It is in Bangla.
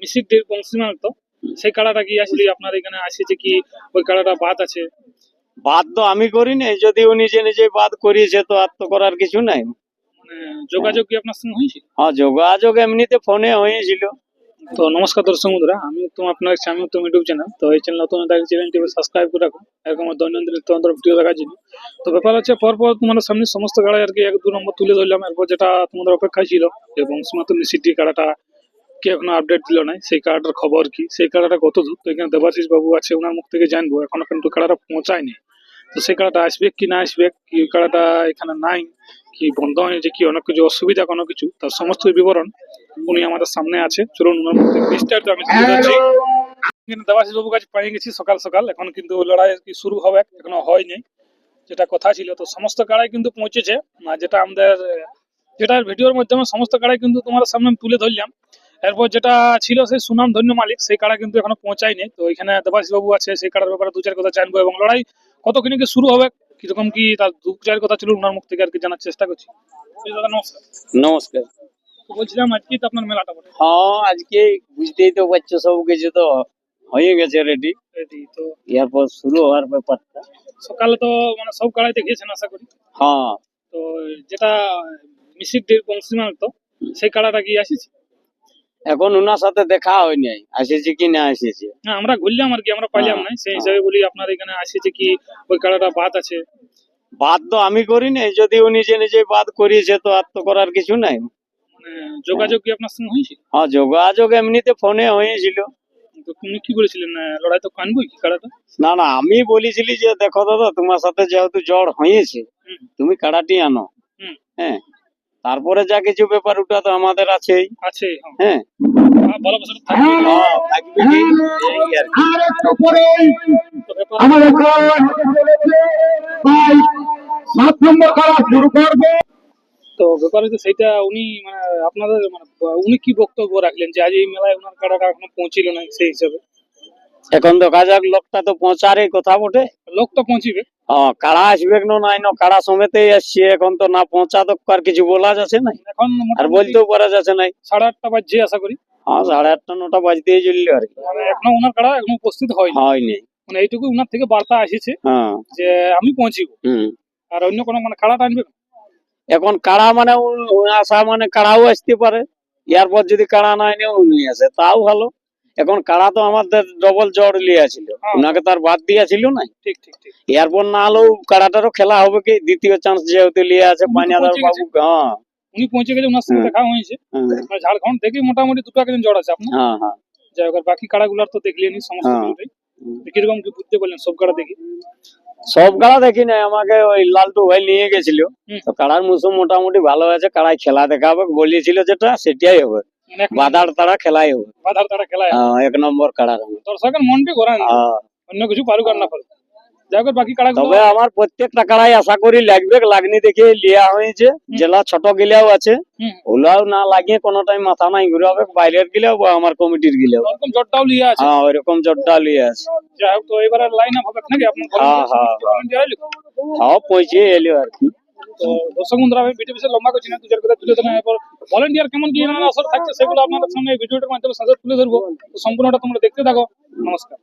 মিসির বংশীমাল তো সেই কাড়াটা কি আসলে আপনার এখানে আসছে কি ওই কাড়াটা বাদ আছে? বাদ তো আমি করি নাই, যদি ও নিজে নিজে বাদ করিয়েছে তো আর তো করার কিছু নাই। মানে যোগাযোগ কি আপনার সঙ্গে হয়েছে? হ্যাঁ, যোগাযোগ এমনিতে ফোনে হয়েছিল। তো নমস্কার দর্শক বন্ধুরা, আমি তো আপনার আমি তো ইউটিউব চ্যানেল, তো এই চ্যানেল নতুন চ্যানেলটি সাবস্ক্রাইব করে রাখুন এরকম দৈনন্দিন নিত্য ভিডিও দেখার জন্য। তো ব্যাপার হচ্ছে পরপর তোমাদের সামনে সমস্ত কাড়া আর কি এক দু নম্বর তুলে ধরলাম, এরপর যেটা তোমাদের অপেক্ষায় ছিল এবং বংশীমাত মিসিডি কাড়াটা কে এখনো আপডেট দিল নাই, সেই কাড়াটার খবর কি, সেই কাড়াটা কত দূর। তো এখানে দেবাশিস বাবু আছে, ওনার মুখ থেকে জানবো এখনো কিন্তু কাড়াটা পৌঁছায়নি। তো সেই কাড়াটা আসবে কি না আসবে, কি কাড়াটা এখানে নাই, কি বন্ধ হয়েছে, কি অনেক কিছু অসুবিধা কোনো কিছু, তার সমস্ত বিবরণ উনি আমাদের সামনে আছে। চলুন ওনার মধ্যে বিস্তারিত আমি তুলে ধরছি। কিন্তু দেবাশিস বাবুর কাছে পেয়ে গেছি সকাল সকাল, এখন কিন্তু লড়াই কি শুরু হবে, এখনো হয়নি যেটা কথা ছিল। তো সমস্ত কাড়াই কিন্তু পৌঁছেছে, যেটা আমাদের যেটা ভিডিওর মাধ্যমে সমস্ত কাড়াই কিন্তু তোমার সামনে আমি তুলে ধরলাম। এরপর যেটা ছিল সেই সুনাম ধন্য মালিক, সেই কাড়া কিন্তু এখনো পৌঁছায়নি। তো এখানে দেবাশিস বাবু আছে, সেই কাড়ার ব্যাপারে দু চার কথা জানবো এবং লড়াই কতক্ষণ কি শুরু হবে, কিরকম কি তার দু চার কথা ছিল ওনার মুখ থেকে আর কি জানার চেষ্টা করছি। দাদা নমস্কার। নমস্কার। তো বলছিলাম আজকে তো আপনার মেলাটা বটে। হ্যাঁ, আজকে বুঝতেই তো পারছো সব কিছু তো হয়ে গেছে রেডি। তো এরপর শুরু হওয়ার ব্যাপারটা। সকালে তো মানে সব কাড়াই দেখিয়েছেন আশা করি। হ্যাঁ, তো যেটা মিসির বংশীমাল তো সেই কাড়াটা কি আসছে? এখন ওনার সাথে দেখা হয়নি, আসেছে কি না আসেছে। না আমরা ঘুরলাম আর কি, আমরা পাইলাম না, সেই হিসাবে বলি আপনার এখানে আসছে কি ওই কাড়াটা বাদ আছে? বাদ তো আমি করি নাই, যদি ও নিজে নিজে বাদ করিয়েছে তো আর তো করার কিছু নাই। মানে যোগাযোগ কি আপনার সঙ্গে হয়েছে? হ্যাঁ, যোগাযোগ এমনিতে ফোনে হয়েছিল। তো তুমি কি বলেছিলেন, লড়াই তো কানবই কি কাড়াটা? না না, আমি বলেছিলি যে দেখো দাদা, তোমার সাথে যেহেতু জ্বর হয়েছে হুম, তুমি কাড়াটি আনো। হুম, হ্যাঁ, তারপরে যা কিছু ব্যাপার ওটা তো আমাদের আছেই। আছে হ্যাঁ, ভালোবাসা থাকবে। হ্যাঁ, থাকবে কি, এই আর কি। তো ব্যাপার আমাদের প্রায় 7 নম্বর খেলা শুরু করবে। তো ব্যাপার হচ্ছে সেইটা উনি মানে আপনাদের মানে উনি কি বক্তব্য রাখলেন যে আজ এই মেলায় ওনার কাড়াটা এখনো পৌঁছিল না, সেই হিসাবে? এখন দেখা যাক, লোকটা তো পৌঁছারই কথা বটে। লোক তো পৌঁছিবে। কাড়া আসবে না নাই না, কাড়া সমেতেই আসছে, এখন তো না পৌঁছা তো আর কিছু বলা যাচ্ছে নাই, এখন আর মোটামুটি বলতেও পারা যাচ্ছে নাই। 8:30 বাজছে আশা করি। হ্যাঁ, 8:30-9টা বাজতেই চললো আর কি। মানে এখনো ওনার কাড়া এখনো উপস্থিত হয়নি। হয়নি। মানে এইটুকু ওনার থেকে বার্তা এসেছে হ্যাঁ। যে আমি পৌঁছিব। হুম। আর অন্য কোনো মানে কাড়াটা আনবে না? এখন কাড়া মানে আসা মানে কাড়াও আসতে পারে, এরপর যদি কাড়া না এনে উনি আসে তাও ভালো। এখন কাড়া তো আমাদের ডবল জ্বর লিয়েছিল, হ্যাঁ। ওনাকে তার বাদ দিয়েছিল না। ঠিক ঠিক ঠিক। এরপর না হলেও কাড়াটারও খেলা হবে কি, দ্বিতীয় চান্স যেহেতু লিয়ে আছে উনি তো পানিয়াদার পৌঁছে বাবু। হ্যাঁ, উনি পৌঁছে গেছে, ওনার সঙ্গে হ্যাঁ, দেখা হয়েছে। হ্যাঁ, মানে ঝাড়খণ্ড থেকে মোটামুটি 2টা কেন জ্বর আছে আপনার। হ্যাঁ, হ্যাঁ, যাই হোক, আর বাকি কাড়াগুলার তো দেখলেনি সমস্ত হ্যাঁ। কিছুটাই। কিরকম কি বুঝতে বললেন সব কাড়া দেখি? সব কাড়া দেখি নাই, আমাকে ওই লালটু ভাই নিয়ে গেছিল। হুম। তো কাড়ার মৌসুম মোটামুটি ভালো আছে, কাড়ায় খেলা দেখাবে বলেছিল, যেটা সেটাই হবে। মানে এক বাধার তারা খেলাই হবে। বাধার তারা খেলায় হ্যাঁ, 1 নম্বর কাড়ার হবে। দর্শকের মনটি ঘোরা না, হ্যাঁ। অন্য কিছু পারুক আর না পারুক। যাই হোক, বাকি কাড়াগুলো তবে আমার প্রত্যেকটা কাড়াই আশা করি লাগবে, লাগনি দেখে লিয়া হয়েছে। জেলা ছোট গিলাও আছে, হুম, ওলাও না লাগিয়ে কোনো টাইম মাথা নাই ঘুরাবে, বাইরের গিলাও বা আমার কমিটির গিলাও। ওরকম জ্বরটাও লিয়ে আছে। হ্যাঁ, ওইরকম জোরটা লিয়ে আছে। যাই হোক, তো এবারে লাইন আপ হবে নাকি আপনার হ্যাঁ, হ্যাঁ, ভলেন্টিয়ার? হ্যাঁ, পৌঁছে এলো আর কি। তো দর্শক বন্ধুরা, আমি ভিডিও বিশেষ লম্বা করছি না, দু চার কথা তুলে ধরেন। এরপর ভলেন্টিয়ার কেমন কি আসর থাকছে সেগুলো আপনাদের সামনে ভিডিওটার মাধ্যমে সাজা তুলে ধরবো। তো সম্পূর্ণটা তোমরা দেখতে থাকো। নমস্কার।